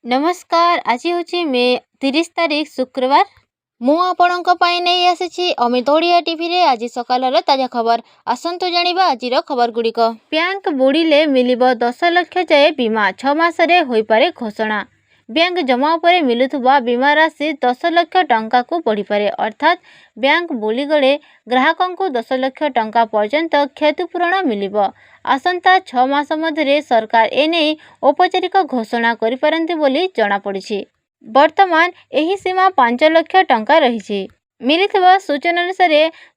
नमस्कार। आज हूँ मे 30 तारीख शुक्रवार। मु आपणों नहीं आसी अमित ओडिया टीवी रे आज सकाल ताजा खबर। आसतु जानिबा आजिर खबर गुड़िक। बैंक बुड़िले मिलिब 10 लाख जाए बीमा 6 मासरे होई पारे घोषणा। बैंक जमा उपरे मिलुथुबा बीमा राशि 10 लाख टंका को बढ़ी पारे। अर्थात बैंक बुड़ीगले ग्राहकों को 10 लाख टंका पर्यंत क्षतिपूरण मिलिब। आसंता 6 मास मध्य सरकार एने औपचारिक घोषणा करिपारंती बोली जणा पड़िछि। वर्तमान एही सीमा 5 लाख टंका रही। मिलिथिबा सूचना अनुसार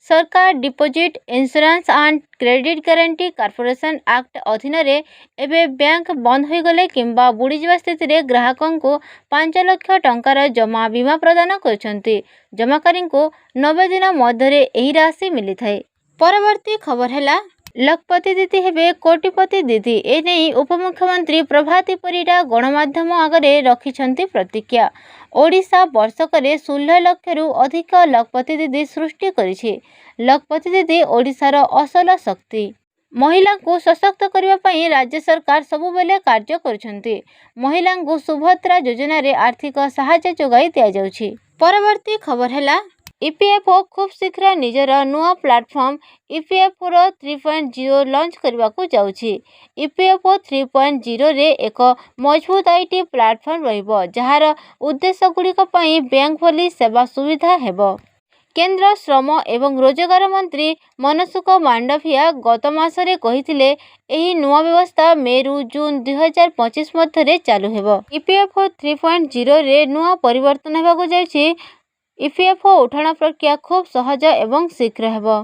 सरकार deposit insurance and credit guarantee corporation act अधीन एबे बैंक बंद हो गले किंबा बुड़ीजा स्थित रे ग्राहकों को 5 लाख टंकार जमा बीमा प्रदान करछंती। जमाकारी को 90 दिन मध्य एही राशि मिली थाए। परवर्ती खबर है लखपति दीदी हेबे कोटिपति दीदी एने उपमुख्यमंत्री प्रभाती परिडा गणमाध्यम आगरे रखिछंती प्रतिज्ञा। ओडिशा वर्षकरे 16 लाख रु अधिक लखपति दीदी सृष्टि करिछि। लखपति दीदी ओडिशार असल शक्ति। महिला को सशक्त करने पई राज्य सरकार सबुबेले कार्य करुछंती। महिला को सुभद्रा योजना रे आर्थिक सहायता जोगाई दिया जाउछि। परवर्ती खबर है ईपीएफओ खूब शीघ्र निजर नुआ प्लाटफॉर्म ईपीएफओ 3.0 लॉन्च करने को जाउछि। ईपीएफओ 3.0 रे एक मजबूत आईटी प्लाटफॉर्म रहिबो जहार उद्देश्य गुड़िक पई बैंक भली सेवा सुविधा हेबो। केंद्र श्रम एवं रोजगार मंत्री मनसुख मांडविया गत मासरे कहिथिले एही नुआ व्यवस्था मे रु जून 2025 मध्य चालू हेबो। ईपीएफओ 3.0 रे नुआ परिवर्तन हेबाको जायछि। ईपीएफओ उठाण प्रक्रिया खूब सहज एवं शीघ्र हेबो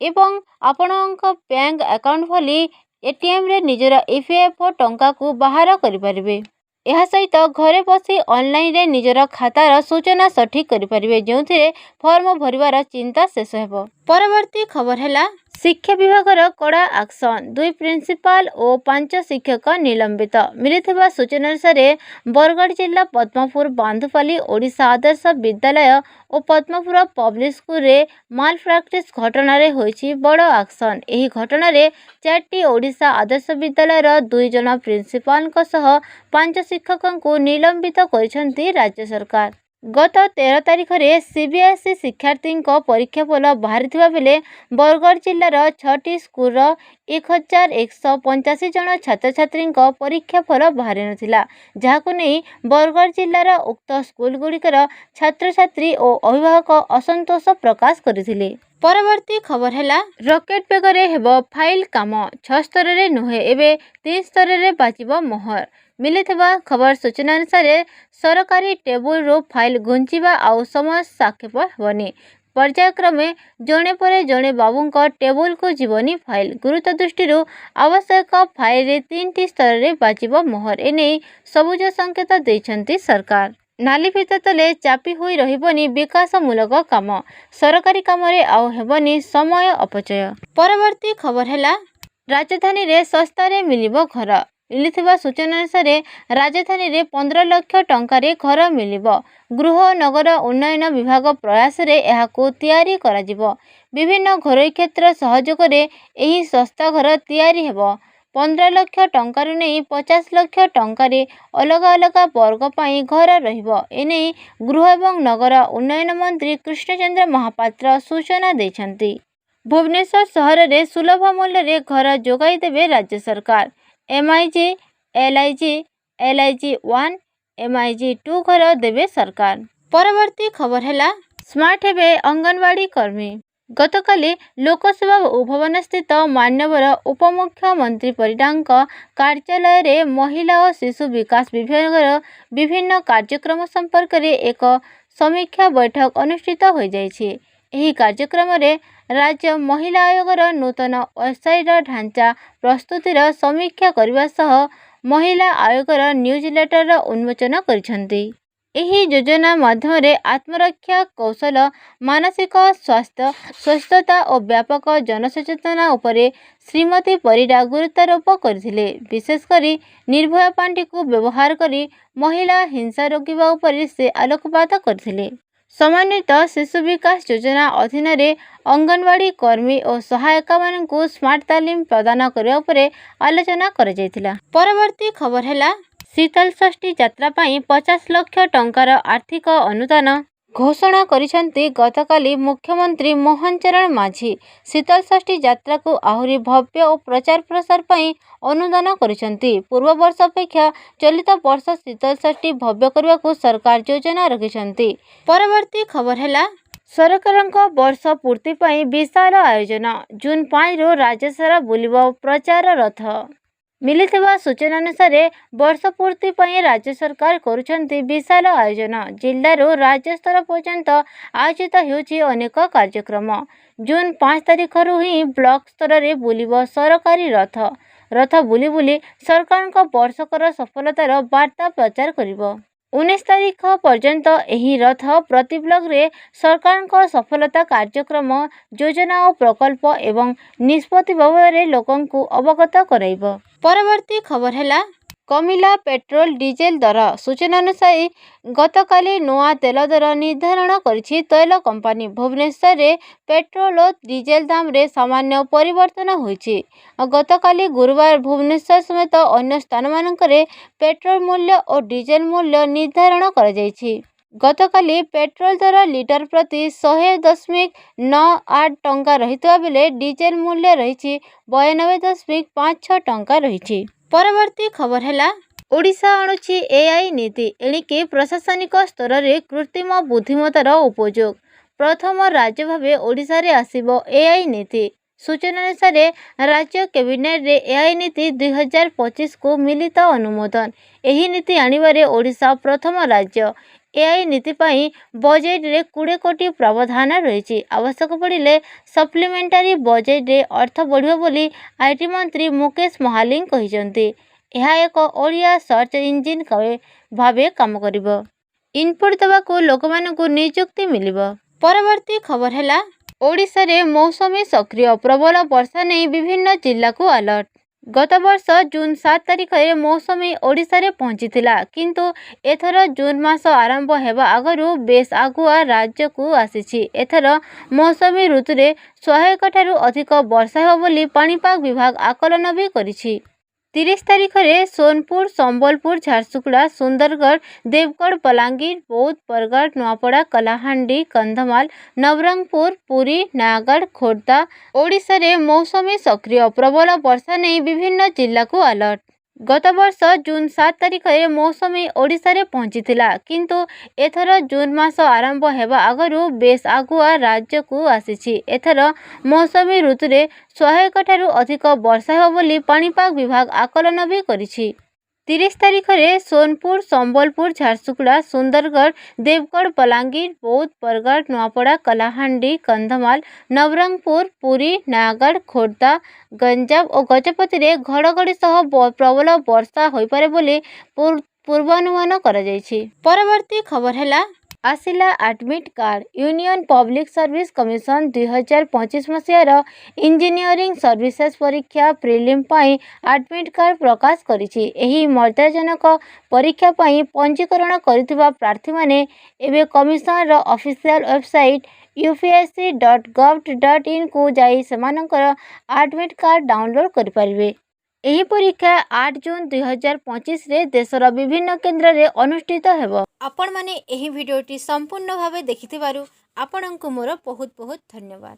एवं आपणक बैंक अकाउंट भली एटीएम रे निजर ईपीएफओ टंका को बाहर करि परिबे। यह सहित घरे बसी ऑनलाइन रे निजर खातार सूचना सठिक करि परिबे जोंथिरे फॉर्म भरिवार चिंता शेष हेबो। परवर्ती खबर है शिक्षा विभागर कड़ा एक्शन। 2 प्रिंसिपाल और 5 शिक्षक निलंबित। मिलिथिबा सूचना अनुसार बरगढ़ जिला पद्मपुर बांधुपाली ओडिशा आदर्श विद्यालय और पद्मपुर पब्लिक स्कूल रे माल प्रैक्टिस घटना रे होइछि बड़ एक्शन। एही घटना रे 4टी ओडिशा आदर्श विद्यालय 2 जन प्रिंसिपाल को सह 5 शिक्षकों को निलंबित करिसेंती राज्य सरकार। गत 13 तारीख रे सीबीएसई शिक्षार्थी परीक्षा फल बाहरी बेले बरगढ़ जिलार 6टी स्कूल 1185 जन छात्र छात्री परीक्षा फल बाहरी नथिला, जहाको नहीं बरगढ़ जिलार उक्त स्कूल गुड़िकर छात्र छात्री और अभिभावक असंतोष प्रकाश करथिले। परवर्ती खबर है रॉकेट बेगरे हेबो फाइल काम 6 स्तर रे नुहे एबे 3 स्तर रे बाजिबो मोहर। मिलिथिबा खबर सूचना अनुसार सरकारी टेबुल रो फाइल गुंचिबा आउ समय साक्षेप हेबनी। पर्यायक्रमे जणे पर जणे बाबूंक टेबुल को जीवनी फाइल। गुरुत्व दृष्टि आवश्यक फाइल रे 3टी स्तर रे बाजिबो मोहर। एने सबुज संकेत दैछंती सरकार। नाली फीता तले चापी हुई रहिबनी विकासमूलक काम। सरकारी काम रे आउ हेबनी समय अपचय। परवर्ती खबर है राजधानी रे सस्ता रे मिलिबो घर। मिलिथिबा सूचना अनुसार राजधानी रे 15 लाख टंकारे घर मिलिबो। गृह नगर उन्नयन विभाग प्रयास रे एहाको तैयारी कराजिबो। विभिन्न घरोई क्षेत्र सहयोग रे एही सस्ता घर तैयारी हेबो। 15 लाख टंकारु नहीं 50 लाख टंकारे अलग अलग वर्ग पाई घर रहिबो। एने गृह एवं नगर उन्नयन मंत्री कृष्णचंद्र महापात्र सूचना दैछंती। भुवनेश्वर सहर रे सुलभ मूल्य रे घर जोगाई देबे राज्य सरकार। एमआईजी एलआईजी 1 एमआईजी 2 घर देवे सरकार। परवर्ती खबर है स्मार्ट हेबे अंगनवाड़ी कर्मी। गतकाली लोकसभा भवन स्थित मान्यवर उपमुख्यमंत्री परिडांक कार्यालय रे महिला और शिशु विकास विभाग विभिन्न कार्यक्रम संपर्क रे एक समीक्षा बैठक अनुष्ठित हो जाइछि। एही कार्यक्रम रे राज्य महिला आयोगर नूतन वेबसाइट ढांचा प्रस्तुतिर समीक्षा करने सह महिला आयोगर न्यूजलेटर उन्मोचन करिसेंती। एही योजना माध्यम रे आत्मरक्षा कौशल मानसिक स्वास्थ्य स्वस्थता और व्यापक जनसचेतना उपरे श्रीमती परिडा गुरुत्वारोप करथिले। विशेषकर निर्भया पांठी को व्यवहार करी महिला हिंसा रोकवा उपरे से आलोकपात करथिले। समन्वित शिशु विकास योजना अधीन रे अंगनवाड़ी कर्मी और सहायिका मानकु स्मार्ट तालीम प्रदान करने आलोचना कर। परवर्ती खबर है ଶୀତଳଷଷ୍ଠୀ ଯାତ୍ରା ପାଇଁ 50 ଲକ୍ଷ ଟଙ୍କାର ଆର୍ଥିକ ଅନୁଦାନ ଘୋଷଣା କରିଛନ୍ତି ଗତକାଲି ମୁଖ୍ୟମନ୍ତ୍ରୀ ମୋହନ ଚରଣ ମାଝୀ। ଶୀତଳଷଷ୍ଠୀ ଯାତ୍ରାକୁ ଆହୁରି ଭବ୍ୟ ଓ ପ୍ରଚାର ପ୍ରସାର ପାଇଁ ଅନୁଦାନ କରିଛନ୍ତି। ପୂର୍ବ ବର୍ଷ ଅପେକ୍ଷା ଚଳିତ ବର୍ଷ ଶୀତଳଷଷ୍ଠୀ ଭବ୍ୟ କରିବାକୁ ସରକାର ଯୋଜନା ରଖିଛନ୍ତି। ପରବର୍ତ୍ତୀ ଖବର ହେଲା, ସରକାରଙ୍କ ବର୍ଷ ପୂର୍ତ୍ତି ପାଇଁ ବିଶାଳ ଆୟୋଜନ। ଜୁନ୍ 5ରୁ ରାଜ୍ୟ ସାରା ବୁଲିବ ପ୍ରଚାର ରଥ। ମିଳିଥିବା ସୂଚନା ଅନୁସାରେ ବର୍ଷ ପୂର୍ତ୍ତି ପାଇଁ ରାଜ୍ୟ ସରକାର କରୁଛନ୍ତି ବିଶାଳ ଆୟୋଜନ। ଜିଲ୍ଲାରୁ ରାଜ୍ୟ ସ୍ତର ପର୍ଯ୍ୟନ୍ତ ଆୟୋଜିତ ହେଉଛି ଅନେକ କାର୍ଯ୍ୟକ୍ରମ। ଜୁନ୍ 5 ତାରିଖରୁ ହିଁ ବ୍ଲକ ସ୍ତରରେ ବୁଲିବ ସରକାରୀ ରଥ। ରଥ ବୁଲି ବୁଲି ସରକାରଙ୍କ ବର୍ଷକର ସଫଳତାର ବାର୍ତ୍ତା ପ୍ରଚାର କରିବ। 19 ତାରିଖ ପର୍ଯ୍ୟନ୍ତ ଏହି ରଥ ପ୍ରତି ବ୍ଲକରେ ସରକାରଙ୍କ ସଫଳତା କାର୍ଯ୍ୟକ୍ରମ, ଯୋଜନା ଓ ପ୍ରକଳ୍ପ ଏବଂ ନିଷ୍ପତ୍ତି ବାବଦରେ ଲୋକଙ୍କୁ ଅବଗତ କରାଇବ। ପରବର୍ତ୍ତୀ ଖବର ହେଲା, କମିଲା ପେଟ୍ରୋଲ ଡିଜେଲ ଦର। ସୂଚନା ଅନୁସାରେ ଗତକାଲି ନୂଆ ତେଲ ଦର ନିର୍ଦ୍ଧାରଣ କରିଛି ତୈଳ କମ୍ପାନୀ। ଭୁବନେଶ୍ୱରରେ ପେଟ୍ରୋଲ ଓ ଡିଜେଲ ଦାମରେ ସାମାନ୍ୟ ପରିବର୍ତ୍ତନ ହୋଇଛି। ଗତକାଲି ଗୁରୁବାର ଭୁବନେଶ୍ୱର ସମେତ ଅନ୍ୟ ସ୍ଥାନମାନଙ୍କରେ ପେଟ୍ରୋଲ ମୂଲ୍ୟ ଓ ଡିଜେଲ ମୂଲ୍ୟ ନିର୍ଦ୍ଧାରଣ କରାଯାଇଛି। ଗତକାଲି ପେଟ୍ରୋଲ ଦର ଲିଟର ପ୍ରତି 100.98 ଟଙ୍କା ରହିଥିବା ବେଳେ ଡିଜେଲ ମୂଲ୍ୟ ରହିଛି 92.56 ଟଙ୍କା ରହିଛି। ପରବର୍ତ୍ତୀ ଖବର ହେଲା, ଓଡ଼ିଶା ଆଣୁଛି ଏଆଇ ନୀତି। ଏଣିକି ପ୍ରଶାସନିକ ସ୍ତରରେ କୃତ୍ରିମ ବୁଦ୍ଧିମତ୍ତାର ଉପଯୋଗ। ପ୍ରଥମ ରାଜ୍ୟ ଭାବେ ଓଡ଼ିଶାରେ ଆସିବ ଏଆଇ ନୀତି। ସୂଚନା ଅନୁସାରେ ରାଜ୍ୟ କ୍ୟାବିନେଟରେ ଏଆଇ ନୀତି 2025କୁ ମିଳିତ ଅନୁମୋଦନ। ଏହି ନୀତି ଆଣିବାରେ ଓଡ଼ିଶା ପ୍ରଥମ ରାଜ୍ୟ। ଏଆଇ ନୀତି ପାଇଁ ବଜେଟରେ 20 କୋଟି ପ୍ରାବଧାନ ରହିଛି। ଆବଶ୍ୟକ ପଡ଼ିଲେ ସପ୍ଲିମେଣ୍ଟାରୀ ବଜେଟରେ ଅର୍ଥ ବଢ଼ିବ ବୋଲି ଆଇଟି ମନ୍ତ୍ରୀ ମୁକେଶ ମହାଲିକ କହିଛନ୍ତି। ଏହା ଏକ ଓଡ଼ିଆ ସର୍ଚ୍ଚ ଇଞ୍ଜିନ୍ ଭାବେ କାମ କରିବ। ଇନପୁଟ ଦେବାକୁ ଲୋକମାନଙ୍କୁ ନିଯୁକ୍ତି ମିଳିବ। ପରବର୍ତ୍ତୀ ଖବର ହେଲା, ଓଡ଼ିଶାରେ ମୌସୁମୀ ସକ୍ରିୟ। ପ୍ରବଳ ବର୍ଷା ନେଇ ବିଭିନ୍ନ ଜିଲ୍ଲାକୁ ଆଲର୍ଟ। ଗତ ବର୍ଷ ଜୁନ୍ 7 ତାରିଖରେ ମୌସୁମୀ ଓଡ଼ିଶାରେ ପହଞ୍ଚିଥିଲା, କିନ୍ତୁ ଏଥର ଜୁନ୍ ମାସ ଆରମ୍ଭ ହେବା ଆଗରୁ ବେଶ୍ ଆଗୁଆ ରାଜ୍ୟକୁ ଆସିଛି। ଏଥର ମୌସୁମୀ ଋତୁରେ ସ୍ୱାଭାବିକଠାରୁ ଅଧିକ ବର୍ଷା ହେବ ବୋଲି ପାଣିପାଗ ବିଭାଗ ଆକଳନ ବି କରିଛି। 30 ତାରିଖରେ ସୋନପୁର, ସମ୍ବଲପୁର, ଝାରସୁଗୁଡ଼ା, ସୁନ୍ଦରଗଡ଼, ଦେବଗଡ଼, ବଲାଙ୍ଗୀର, ବୌଦ୍ଧ, ବରଗଡ଼, ନୂଆପଡ଼ା, କଳାହାଣ୍ଡି, କନ୍ଧମାଳ, ନବରଙ୍ଗପୁର, ପୁରୀ, ନୟାଗଡ଼, ଖୋର୍ଦ୍ଧା। ଓଡ଼ିଶାରେ ମୌସୁମୀ ସକ୍ରିୟ। ପ୍ରବଳ ବର୍ଷା ନେଇ ବିଭିନ୍ନ ଜିଲ୍ଲାକୁ ଆଲର୍ଟ। ଗତ ବର୍ଷ ଜୁନ୍ 7 ତାରିଖରେ ମୌସୁମୀ ଓଡ଼ିଶାରେ ପହଞ୍ଚିଥିଲା, କିନ୍ତୁ ଏଥର ଜୁନ୍ ମାସ ଆରମ୍ଭ ହେବା ଆଗରୁ ବେଶ୍ ଆଗୁଆ ରାଜ୍ୟକୁ ଆସିଛି। ଏଥର ମୌସୁମୀ ଋତୁରେ ସ୍ୱାଭାବିକଠାରୁ ଅଧିକ ବର୍ଷା ହେବ ବୋଲି ପାଣିପାଗ ବିଭାଗ ଆକଳନ ବି କରିଛି। 30 ତାରିଖରେ ସୋନପୁର, ସମ୍ବଲପୁର, ଝାରସୁଗୁଡ଼ା, ସୁନ୍ଦରଗଡ଼, ଦେବଗଡ଼, ବଲାଙ୍ଗୀର, ବୌଦ୍ଧ, ବରଗଡ଼, ନୂଆପଡ଼ା, କଳାହାଣ୍ଡି, କନ୍ଧମାଳ, ନବରଙ୍ଗପୁର, ପୁରୀ, ନୟାଗଡ଼, ଖୋର୍ଦ୍ଧା, ଗଞ୍ଜାମ ଓ ଗଜପତିରେ ଘଡ଼ଘଡ଼ି ସହ ପ୍ରବଳ ବର୍ଷା ହୋଇପାରେ ବୋଲି ପୂର୍ବାନୁମାନ କରାଯାଇଛି। ପରବର୍ତ୍ତୀ ଖବର ହେଲା, ଆସିଲା admit card. Union public service commission 2025 ମସିହାର ଇଞ୍ଜିନିୟରିଂ ସର୍ଭିସେସ୍ ପରୀକ୍ଷା ପ୍ରିଲିମ୍ ପାଇଁ ଆଡମିଟ୍ କାର୍ଡ ପ୍ରକାଶ କରିଛି। ଏହି ମର୍ଯ୍ୟାଦାଜନକ ପରୀକ୍ଷା ପାଇଁ ପଞ୍ଜୀକରଣ କରିଥିବା ପ୍ରାର୍ଥୀମାନେ ଏବେ କମିଶନର ଅଫିସିଆଲ ୱେବସାଇଟ୍ upsc.gov.in କୁ ଯାଇ ସେମାନଙ୍କର ଆଡମିଟ୍ କାର୍ଡ ଡାଉନଲୋଡ କରିପାରିବେ। ଏହି ପରୀକ୍ଷା 8 ଜୁନ୍ 2025ରେ ଦେଶର ବିଭିନ୍ନ କେନ୍ଦ୍ରରେ ଅନୁଷ୍ଠିତ ହେବ। ଆପଣମାନେ ଏହି ଭିଡ଼ିଓଟି ସମ୍ପୂର୍ଣ୍ଣ ଭାବେ ଦେଖିଥିବାରୁ ଆପଣଙ୍କୁ ମୋର ବହୁତ ବହୁତ ଧନ୍ୟବାଦ।